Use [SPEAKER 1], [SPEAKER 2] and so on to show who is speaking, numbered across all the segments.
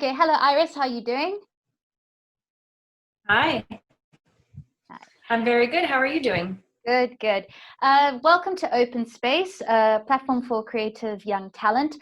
[SPEAKER 1] Okay, hello Iris, how are you doing?
[SPEAKER 2] Hi, I'm very good. How are you doing?
[SPEAKER 1] Good, good. Welcome to Open Space, a platform for creative young talent.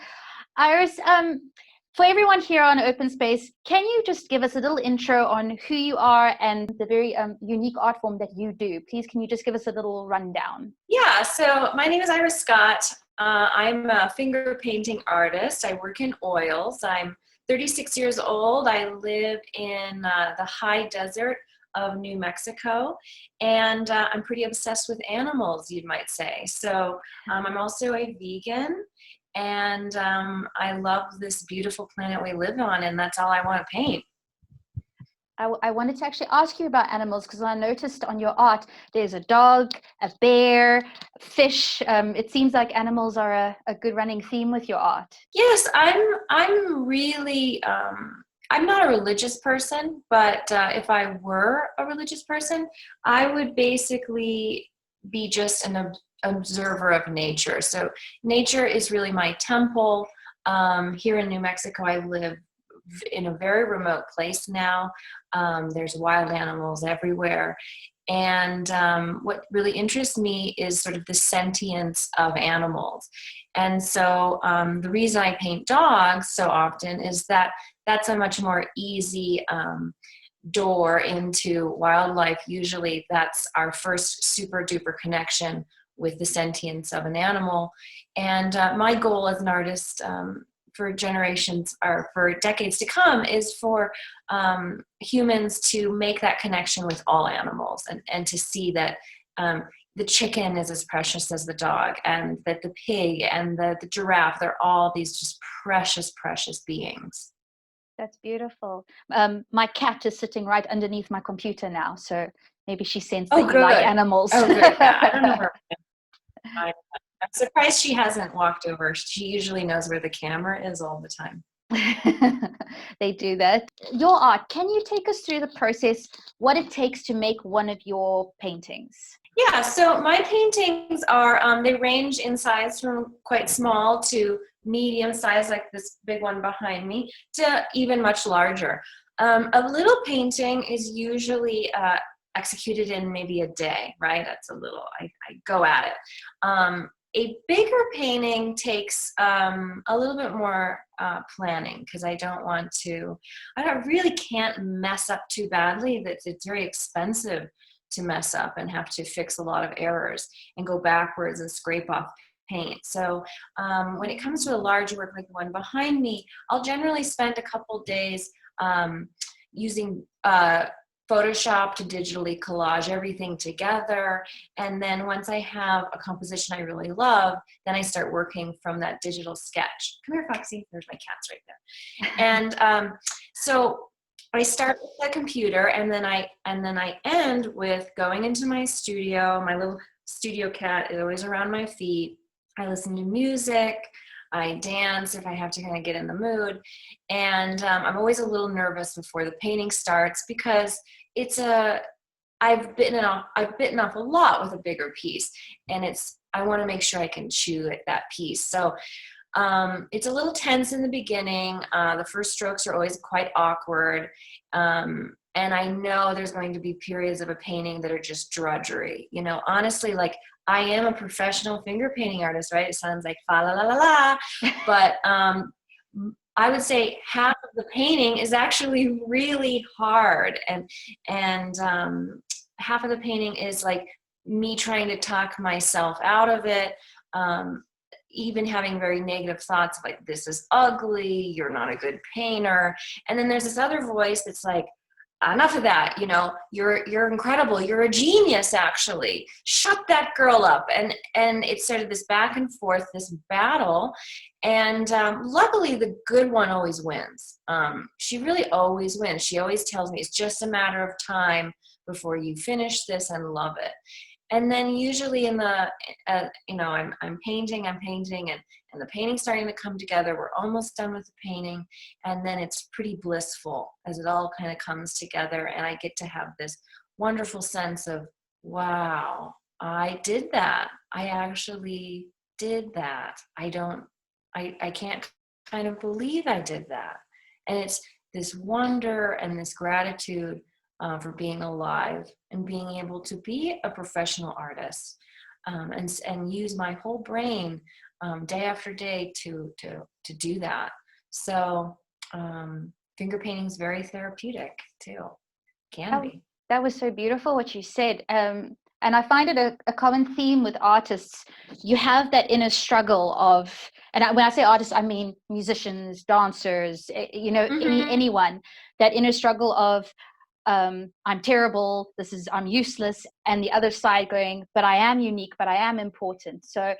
[SPEAKER 1] Iris, for everyone here on Open Space, can you just give us a little intro on who you are and the very unique art form that you do? Please, can you just give us a little rundown?
[SPEAKER 2] Yeah, so my name is Iris Scott. I'm a finger painting artist. I work in oils. I'm 36 years old. I live in the high desert of New Mexico, and I'm pretty obsessed with animals, you might say. So I'm also a vegan, and I love this beautiful planet we live on, and that's all I want to paint.
[SPEAKER 1] I wanted to actually ask you about animals because I noticed on your art there's a dog, a bear, a fish. It seems like animals are a good running theme with your art.
[SPEAKER 2] Yes, I'm really I'm not a religious person, but if I were a religious person, I would basically be just an observer of nature. So nature is really my temple. Here in New Mexico, I live in a very remote place now. There's wild animals everywhere. And what really interests me is sort of the sentience of animals. And so the reason I paint dogs so often is that that's a much more easy door into wildlife. Usually that's our first super duper connection with the sentience of an animal. And my goal as an artist for generations or for decades to come is for humans to make that connection with all animals and to see that the chicken is as precious as the dog, and that the pig and the giraffe, they're all these just precious, precious beings.
[SPEAKER 1] That's beautiful. My cat is sitting right underneath my computer now, so maybe she sensed
[SPEAKER 2] Oh,
[SPEAKER 1] that you like
[SPEAKER 2] good.
[SPEAKER 1] animals.
[SPEAKER 2] Oh, good. Yeah, I don't know where. I'm surprised she hasn't walked over. She usually knows where the camera is all the time.
[SPEAKER 1] They do that. Your art, can you take us through the process, what it takes to make one of your paintings?
[SPEAKER 2] Yeah, so my paintings are, they range in size from quite small to medium size, like this big one behind me, to even much larger. A little painting is usually executed in maybe a day, right? That's a little, I go at it. A bigger painting takes a little bit more planning because I really can't mess up too badly. It's very expensive to mess up and have to fix a lot of errors and go backwards and scrape off paint. So when it comes to a large work like the one behind me, I'll generally spend a couple days using Photoshop to digitally collage everything together. And then once I have a composition I really love, then I start working from that digital sketch. Come here, Foxy. There's my cats right there. And so I start with the computer, and then I end with going into my studio. My little studio cat is always around my feet. I listen to music. I dance if I have to kind of get in the mood. And I'm always a little nervous before the painting starts because I've bitten off a lot with a bigger piece, and I want to make sure I can chew that piece. So it's a little tense in the beginning. The first strokes are always quite awkward. And I know there's going to be periods of a painting that are just drudgery. You know, honestly, like I am a professional finger painting artist, right? It sounds like fa la la la la, but I would say half of the painting is actually really hard, and half of the painting is like me trying to talk myself out of it. Even having very negative thoughts like, this is ugly, you're not a good painter. And then there's this other voice that's like, enough of that, you know, you're incredible, you're a genius, actually, shut that girl up. And it started this back and forth, this battle. And luckily the good one always wins. She really always wins. She always tells me it's just a matter of time before you finish this and love it. And then usually in the, I'm painting, and the painting's starting to come together. We're almost done with the painting. And then it's pretty blissful as it all kind of comes together. And I get to have this wonderful sense of, wow, I did that. I actually did that. I can't kind of believe I did that. And it's this wonder and this gratitude for being alive and being able to be a professional artist, and use my whole brain day after day to do that. So finger painting is very therapeutic too. Can
[SPEAKER 1] That,
[SPEAKER 2] be.
[SPEAKER 1] that was so beautiful what you said. And I find it a common theme with artists. You have that inner struggle of, and when I say artists, I mean musicians, dancers,
[SPEAKER 2] Mm-hmm.
[SPEAKER 1] anyone, that inner struggle of, I'm terrible, I'm useless, and the other side going, but I am unique, but I am important. So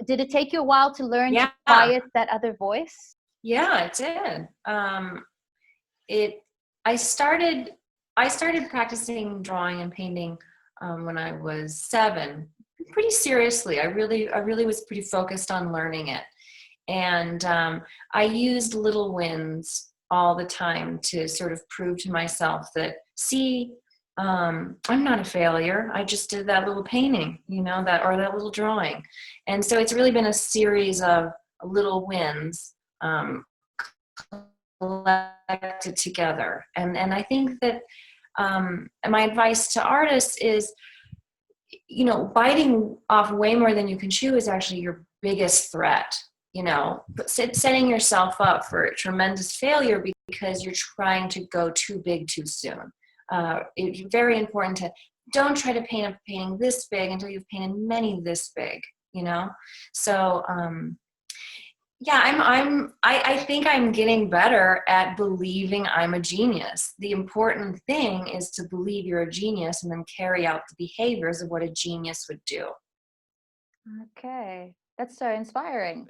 [SPEAKER 1] did it take you a while to learn to
[SPEAKER 2] Yeah,
[SPEAKER 1] quiet that other voice?
[SPEAKER 2] yeah, it did. It. I started. I started practicing drawing and painting when I was 7, pretty seriously. I really was pretty focused on learning it, and I used little wins all the time to sort of prove to myself that, see, I'm not a failure. I just did that little painting, that little drawing, and so it's really been a series of little wins. Collected together. And I think that my advice to artists is, biting off way more than you can chew is actually your biggest threat. But setting yourself up for tremendous failure because you're trying to go too big too soon. It's very important to don't try to paint a painting this big until you've painted many this big. So yeah, I think I'm getting better at believing I'm a genius. The important thing is to believe you're a genius and then carry out the behaviors of what a genius would do.
[SPEAKER 1] Okay, that's so inspiring.